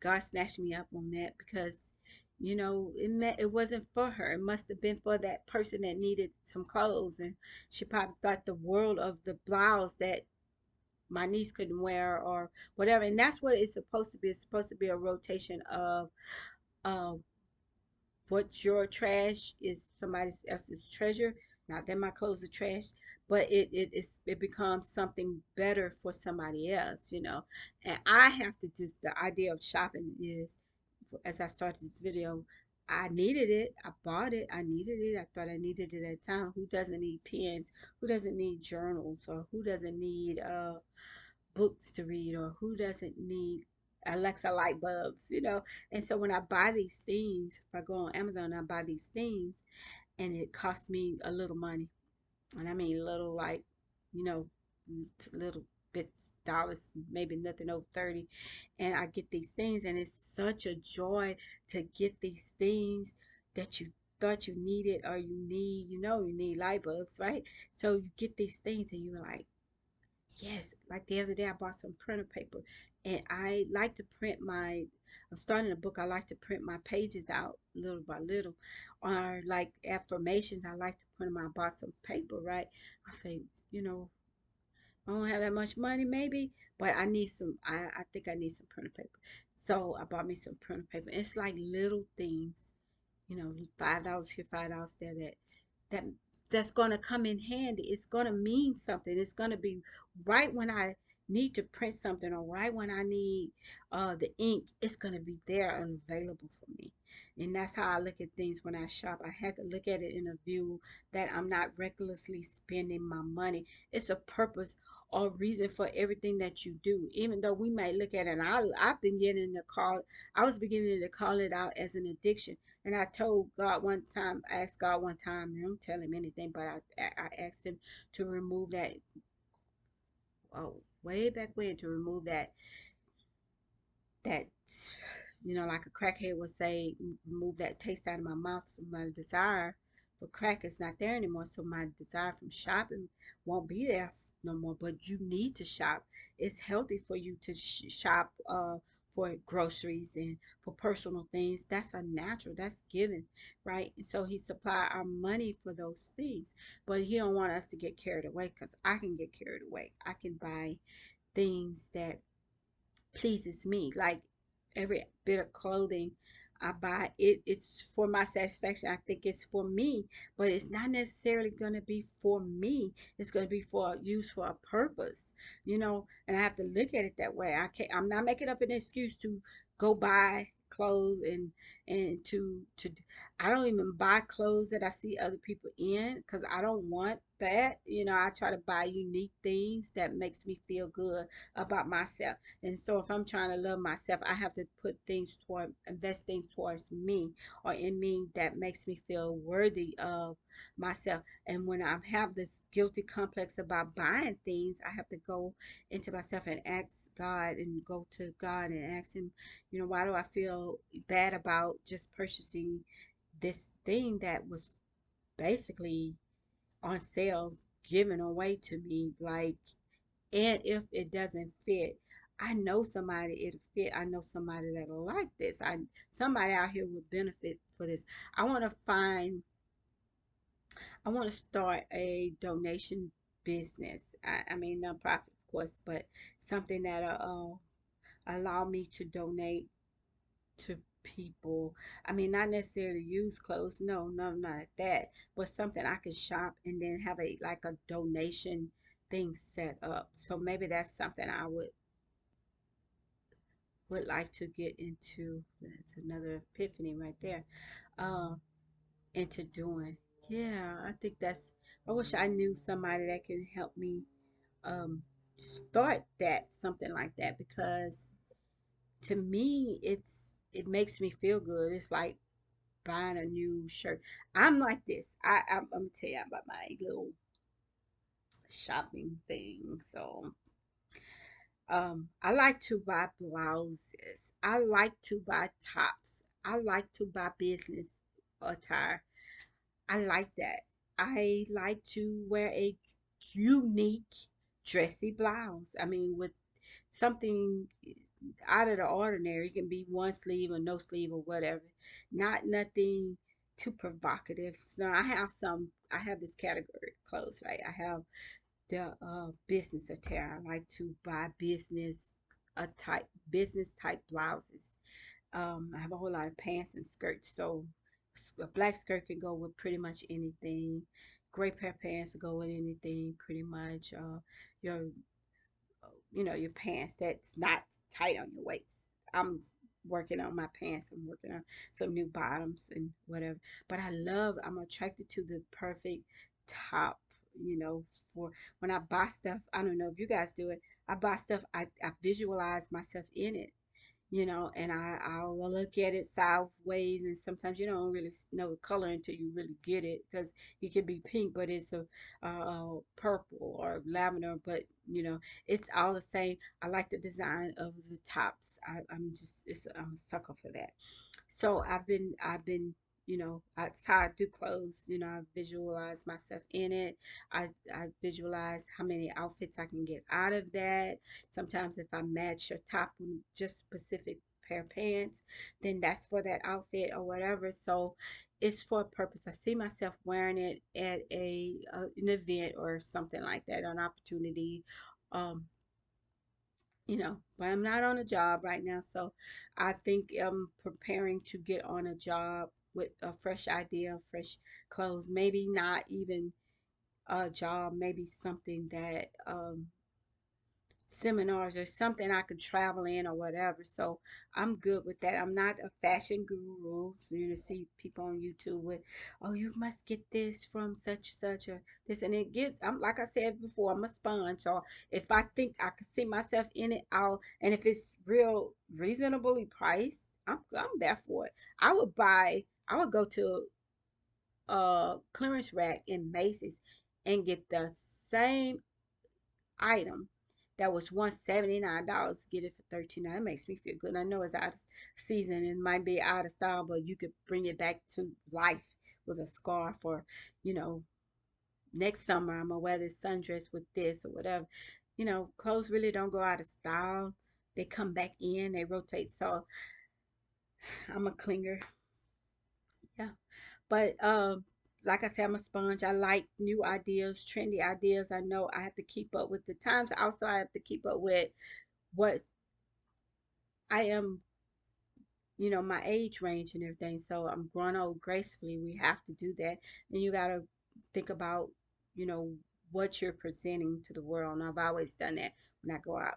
God snatched me up on that because, it wasn't for her. It must have been for that person that needed some clothes, and she probably thought the world of the blouse that my niece couldn't wear or whatever. And that's what it's supposed to be. It's supposed to be a rotation of uh, what your trash is somebody else's treasure. Not that my clothes are trash, but it becomes something better for somebody else, And I have to just the idea of shopping is, as I started this video, I needed it. I bought it. I needed it. I thought I needed it at the time. Who doesn't need pens? Who doesn't need journals? Or who doesn't need books to read, or who doesn't need Alexa light bulbs, And so when I buy these things, if I go on Amazon, I buy these things, and it costs me a little money, and I mean little, like, you know, little bits, dollars, maybe nothing over 30, and I get these things, and it's such a joy to get these things that you thought you needed, or you need light bulbs, right? So you get these things, and you're like, yes, like the other day I bought some printer paper, and I like to print I'm starting a book. I like to print my pages out little by little, or like affirmations. I like to print them out. I bought some paper, right? I say, you know, I don't have that much money, maybe, but I need some. I think I need some printer paper. So I bought me some printer paper. It's like little things, $5 here, $5 there, that that's gonna come in handy. It's gonna mean something. It's gonna be right when I need to print something, or right when I need the ink. It's gonna be there and available for me. And that's how I look at things when I shop. I had to look at it in a view that I'm not recklessly spending my money. It's a purpose or reason for everything that you do. Even though we might look at it, and I've been getting to call. I was beginning to call it out as an addiction. And I told God one time, I asked God one time, and I don't tell him anything, but I asked him to remove that, way back when, to remove that like a crackhead would say, remove that taste out of my mouth. So my desire for crack is not there anymore. So my desire from shopping won't be there no more. But you need to shop. It's healthy for you to shop for groceries and for personal things. That's a natural. That's given, right? And so he supply our money for those things. But he don't want us to get carried away, because I can get carried away. I can buy things that pleases me. Like every bit of clothing I buy, it's for my satisfaction. I think it's for me, but it's not necessarily going to be for me. It's going to be for use for a purpose, and I have to look at it that way. I'm not making up an excuse to go buy clothes and I don't even buy clothes that I see other people in, because I don't want that. I try to buy unique things that makes me feel good about myself. And so if I'm trying to love myself, I have to invest things towards me, or in me, that makes me feel worthy of myself. And when I have this guilty complex about buying things, I have to go into myself and ask God, and go to God and ask him, why do I feel bad about just purchasing this thing that was basically on sale, given away to me? Like, and if it doesn't fit, I know somebody it'll fit. I know somebody that'll like this. Somebody out here will benefit for this. I want to find. I want to start a donation business. I mean, nonprofit, of course, but something that'll allow me to donate to people. I mean, not necessarily use clothes. No, no, not like that. But something I can shop and then have a donation thing set up. So maybe that's something I would like to get into. That's another epiphany right there. Uh, into doing. Yeah, I think that's. I wish I knew somebody that can help me um start that, something like that, because to me it makes me feel good. It's like buying a new shirt. I'm like this. I'm gonna tell you about my little shopping thing. So I like to buy blouses. I like to buy tops. I like to buy business attire. I like that. I like to wear a unique dressy blouse. I mean, with something out of the ordinary. It can be one sleeve or no sleeve or whatever. Not nothing too provocative. So I have this category of clothes, right? I have the business attire. I like to buy business type blouses. I have a whole lot of pants and skirts, so a black skirt can go with pretty much anything. Gray pair of pants go with anything, pretty much. Your your pants that's not tight on your waist. I'm working on my pants. I'm working on some new bottoms and whatever. But I'm attracted to the perfect top, you know, for when I buy stuff. I don't know if you guys do it. I buy stuff, I visualize myself in it, and I'll look at it sideways, and sometimes you don't really know the color until you really get it, because it could be pink, but it's purple or lavender, but it's all the same. I like the design of the tops. I'm a sucker for that. So I've been, that's how I do clothes. I visualize myself in it. I visualize how many outfits I can get out of that. Sometimes if I match a top with just specific pair of pants, then that's for that outfit or whatever. So it's for a purpose. I see myself wearing it at an event or something like that, an opportunity, Um, but I'm not on a job right now, so I think I'm preparing to get on a job with a fresh idea, fresh clothes. Maybe not even a job, maybe something that seminars or something I could travel in or whatever. So I'm good with that. I'm not a fashion guru. So you see people on YouTube with, oh, you must get this from such or this, and it gets. I'm like I said before, I'm a sponge. So if I think I could see myself in it, and if it's real reasonably priced, I'm there for it. I would buy. I would go to a clearance rack in Macy's and get the same item that was $179, get it for 13. That makes me feel good. I know it's out of season, it might be out of style, but you could bring it back to life with a scarf, or you know next summer I'm gonna wear this sundress with this or whatever. Clothes really don't go out of style, they come back in, they rotate. So I'm a clinger. Yeah. But like I said, I'm a sponge. I like new ideas, trendy ideas. I know I have to keep up with the times. Also, I have to keep up with what I am, my age range and everything. So I'm growing old gracefully. We have to do that. And you got to think about, you know, what you're presenting to the world. And I've always done that when I go out.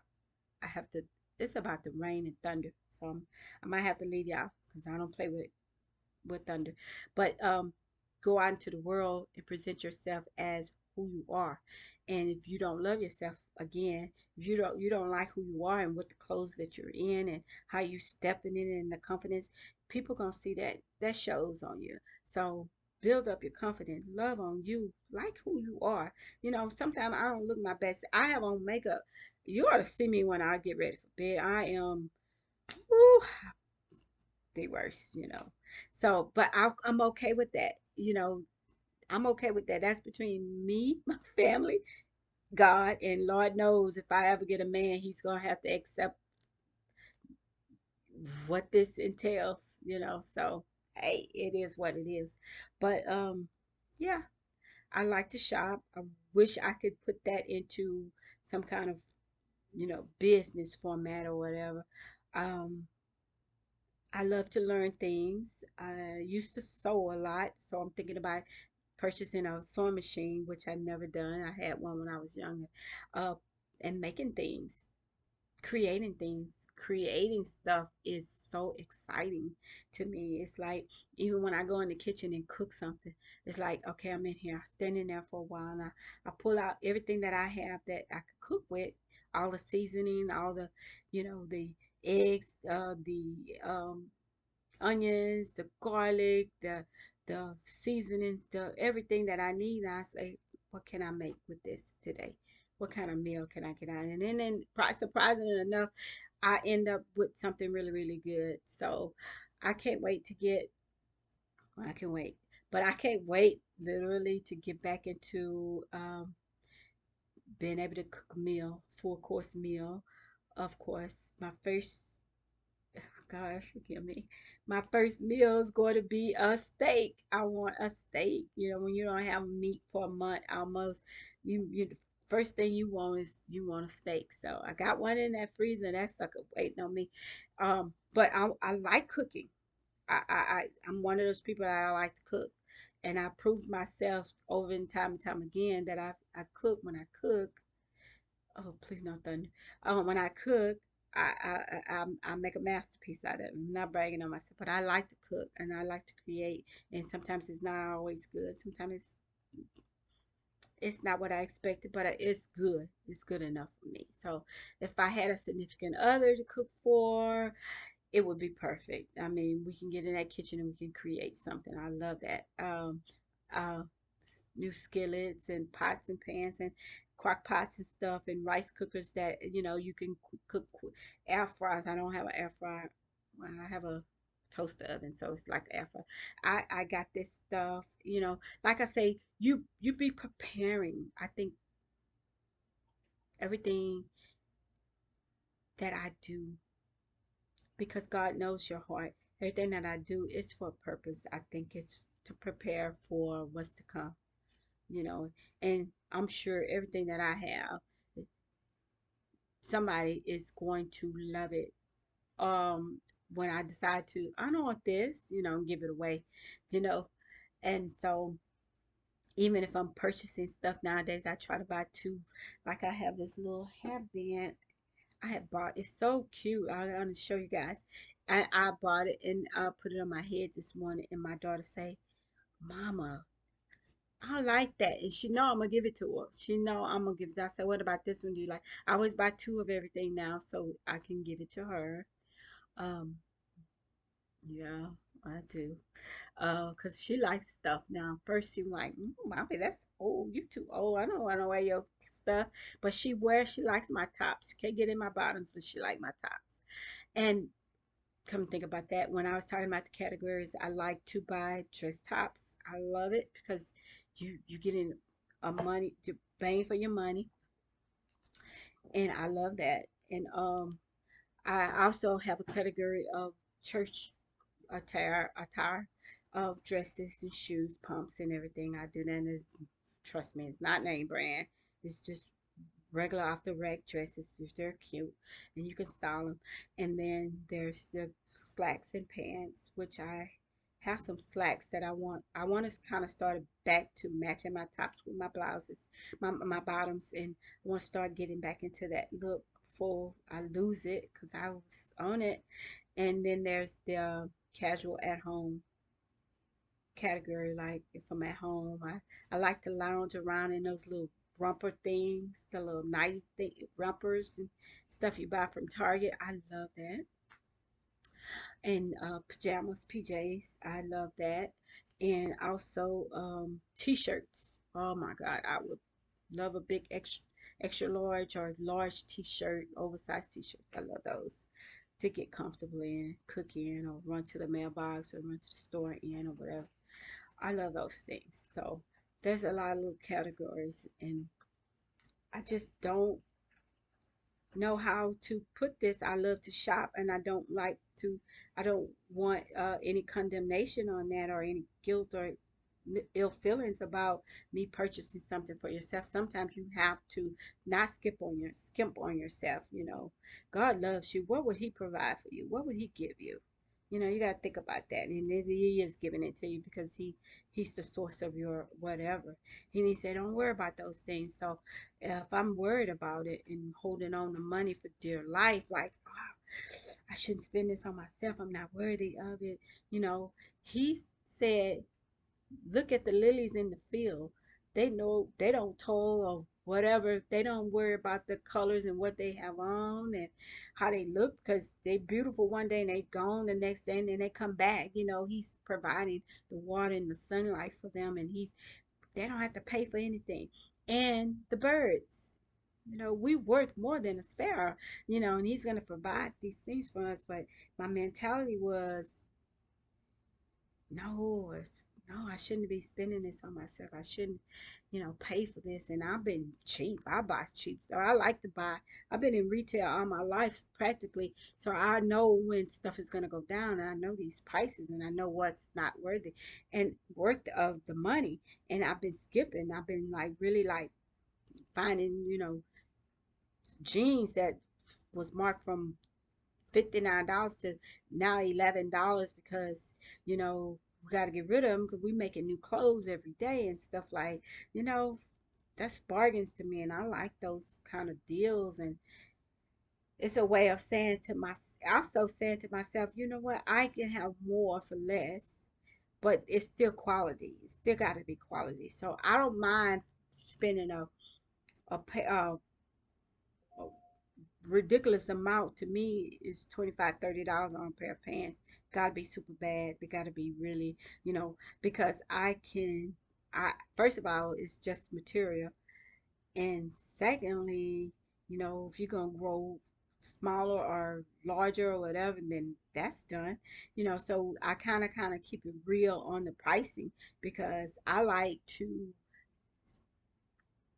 I have to, it's about the rain and thunder. So I might have to leave y'all because I don't play with thunder. But go out into the world and present yourself as who you are. And if you don't love yourself, again, if you don't like who you are and what the clothes that you're in and how you stepping in it and the confidence, people gonna see that shows on you. So build up your confidence, love on you, like who you are. Sometimes I don't look my best. I have on makeup. You ought to see me when I get ready for bed. I am, woo, the worst. So, but I'm okay with that. I'm okay with that. That's between me, my family, God, and Lord knows if I ever get a man, he's gonna have to accept what this entails. So, hey, it is what it is. But yeah, I like to shop. I wish I could put that into some kind of business format or whatever. Um, I love to learn things. I used to sew a lot, so I'm thinking about purchasing a sewing machine, which I'd never done. I had one when I was younger. Uh, and making things, creating things, creating stuff is so exciting to me. It's like even when I go in the kitchen and cook something, it's like, okay, I'm in here, I'm standing there for a while, and I pull out everything that I have that I could cook with, all the seasoning, all the eggs, the onions, the garlic, the seasonings, the everything that I need. And I say, what can I make with this today? What kind of meal can I get out? And then surprisingly enough, I end up with something really, really good. So I can't wait to get. Well, I can wait, but I can't wait literally to get back into being able to cook a meal, full course meal. Of course, my first, gosh, forgive me. My first meal is going to be a steak. I want a steak. When you don't have meat for a month, almost, the first thing you want is you want a steak. So I got one in that freezer. That sucker waiting on me. But I like cooking. I'm one of those people that I like to cook, and I proved myself over and time again that I cook when I cook. Oh, please no thunder. When I cook, I make a masterpiece out of it. I'm not bragging on myself, but I like to cook and I like to create. And sometimes it's not always good. Sometimes it's not what I expected, but it's good. It's good enough for me. So if I had a significant other to cook for, it would be perfect. I mean, we can get in that kitchen and we can create something. I love that. Uh, New skillets and pots and pans and crock pots and stuff and rice cookers that you can cook. Air fryers. I don't have an air fryer. Well, I have a toaster oven, so it's like air fryer. I got this stuff. Like I say, you be preparing. I think everything that I do, because God knows your heart. Everything that I do is for a purpose. I think it's to prepare for what's to come, you know. And I'm sure everything that I have, somebody is going to love it. Um, when I decide to, I don't want this, give it away, you know. And so even if I'm purchasing stuff nowadays, I try to buy two. Like I have this little hairband I had bought. It's so cute. I'm gonna show you guys. I bought it and I put it on my head this morning, and my daughter say, "Mama, I like that," and she know I'm gonna give it to her. She know I'm gonna give it. I said, "What about this one? Do you like?" I always buy two of everything now, so I can give it to her. Um, yeah, I do. 'Cause she likes stuff now. First she was like, Mommy, that's old. You too old. I don't want to wear your stuff. But she likes my tops. She can't get in my bottoms, but she like my tops. And come think about that. When I was talking about the categories, I like to buy dress tops. I love it because you get in a bang for your money, and I love that. And I also have a category of church attire of dresses and shoes, pumps, and everything. I do that. And trust me, it's not name brand. It's just regular off the rack dresses if they're cute, and you can style them. And then there's the slacks and pants, which I have some slacks that I want. I want to kind of start back to matching my tops with my blouses, my bottoms, and I want to start getting back into that look. Before I lose it, because I was on it. And then there's the casual at home category. Like if I'm at home, I like to lounge around in those little romper things, the little night thing, rompers and stuff you buy from Target. I love that. And pajamas, PJs, I love that. And also t-shirts. Oh my God, I would love a big extra large or large t-shirt, oversized t-shirts. I love those to get comfortable in, cook in, or run to the mailbox or run to the store in or whatever. I love those things. So there's a lot of little categories, and I just don't know how to put this. I love to shop, and I don't want any condemnation on that or any guilt or ill feelings about me purchasing something for yourself. Sometimes you have to not skimp on yourself. God loves you. What would He provide for you? What would He give you? You got to think about that. And then He is giving it to you because He's the source of your whatever. And He said, don't worry about those things. So if I'm worried about it and holding on to money for dear life, like, oh, I shouldn't spend this on myself, I'm not worthy of it. He said, look at the lilies in the field. They know they don't toil or whatever. They don't worry about the colors and what they have on and how they look because they beautiful one day and they gone the next day and then they come back. He's providing the water and the sunlight for them, and they don't have to pay for anything. And the birds, we worth more than a sparrow, and He's going to provide these things for us. But my mentality was, no, I shouldn't be spending this on myself. I shouldn't, pay for this. And I've been cheap. I buy cheap. So I like to buy. I've been in retail all my life practically. So I know when stuff is going to go down. And I know these prices and I know what's not worthy and worth of the money. And I've been skipping. I've been like really like finding, jeans that was marked from $59 to now $11 because we got to get rid of them because we making new clothes every day and stuff like you know that's bargains to me, and I like those kind of deals. And it's a way of saying to my also saying to myself, you know what, I can have more for less, but it's still quality. It's still got to be quality. So I don't mind spending a, pay, a ridiculous amount. To me is 25, $30 on a pair of pants. Gotta be super bad. They gotta be really, because I first of all, it's just material. And secondly, if you're gonna grow smaller or larger or whatever, then that's done. So I kind of keep it real on the pricing because I like to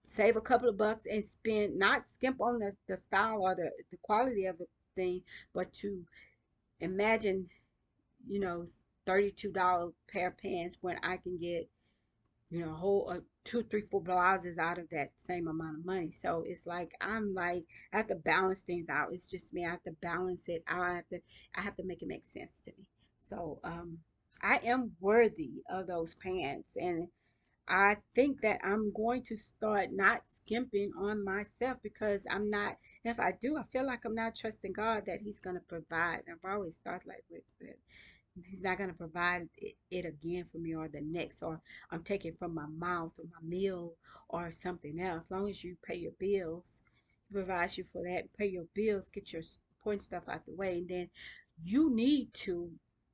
save a couple of bucks and spend, not skimp on the style or the quality of the thing, but to imagine, you know, $32 pair of pants when I can get you know, whole two, three, four blouses out of that same amount of money. So it's like I'm like I have to balance things out. It's just me. I have to balance it out. I have to make it make sense to me. So I am worthy of those pants, and I think that I'm going to start not skimping on myself because I'm not. If I do, I feel like I'm not trusting God that He's going to provide. I've always thought like, He's not going to provide it again for me or the next, or I'm taking from my mouth or my meal or something else. As long as you pay your bills, He provides you for that. Pay your bills, get your important stuff out the way, and then you need to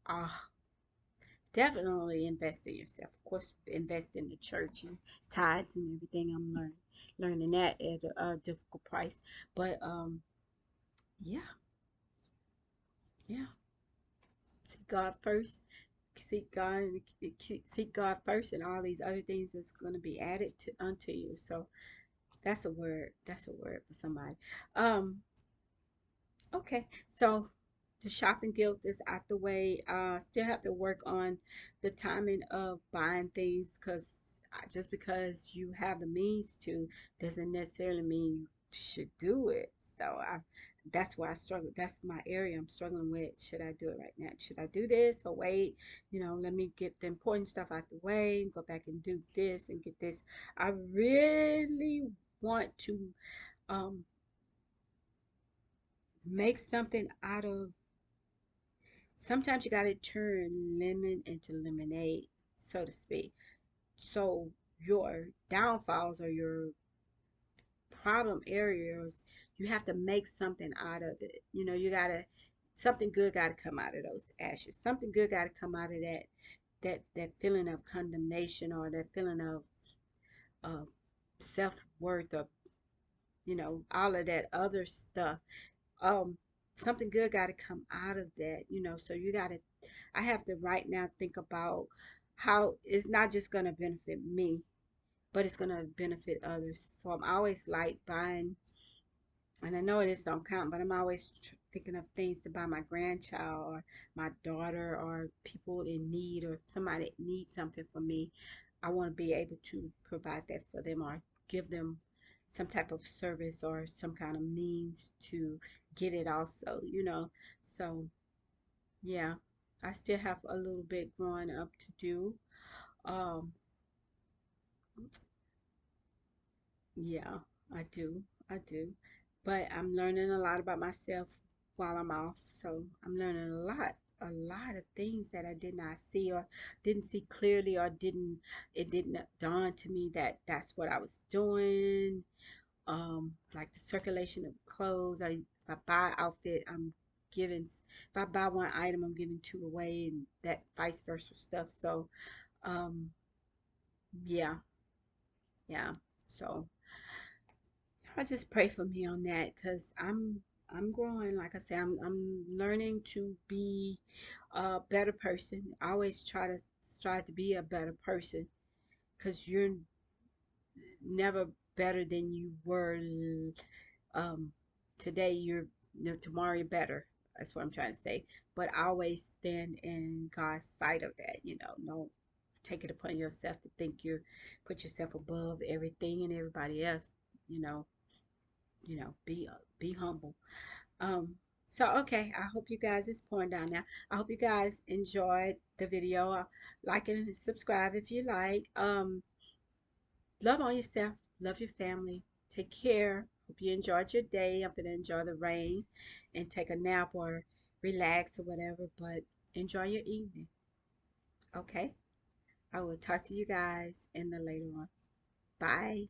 uh, definitely invest in yourself. Of course, invest in the church and tithes and everything. I'm learning that at a difficult price, but yeah, yeah. Seek God first. Seek God first, and all these other things is going to be added to unto you. So that's a word. That's a word for somebody. Um, Okay, so the shopping guilt is out the way. Still have to work on the timing of buying things because just because you have the means to doesn't necessarily mean you should do it. So that's where I struggle. That's my area I'm struggling with. Should I do it right now? Should I do this or wait? You know, let me get the important stuff out the way, go back and do this and get this. I really want to um, make something out of. Sometimes you got to turn lemon into lemonade, so to speak. So your downfalls or your problem areas, you have to make something out of it. You know, you got to something good got to come out of those ashes. Something good got to come out of that feeling of condemnation or that feeling of self-worth or all of that other stuff. um Something good got to come out of that, so you got to I have to right now think about how it's not just going to benefit me, but it's going to benefit others. So I'm always like buying, and I know it is don't count, but I'm always thinking of things to buy my grandchild or my daughter or people in need or somebody that needs something from me. I want to be able to provide that for them or give them some type of service or some kind of means to get it also. So yeah, I still have a little bit growing up to do. Um, yeah, I do. I do. But I'm learning a lot about myself while I'm off. So I'm learning a lot of things that I did not see or didn't see clearly or it didn't dawn to me that that's what I was doing. Like the circulation of clothes. If I buy an outfit, if I buy one item, I'm giving two away and that vice versa stuff. So, um, yeah, yeah. So I just pray for me on that because I'm growing. Like I say, I'm learning to be a better person. I always strive to be a better person because you're never better than you were um today. Tomorrow you're better. That's what I'm trying to say. But I always stand in God's sight of that. Don't take it upon yourself to think put yourself above everything and everybody else. You know, be humble. Um, so okay, I hope you guys it's pouring down now. I hope you guys enjoyed the video. Like and subscribe if you like. Love on yourself, love your family, take care. Hope you enjoyed your day. I'm gonna enjoy the rain and take a nap or relax or whatever, but enjoy your evening. Okay? I will talk to you guys in the later one. Bye.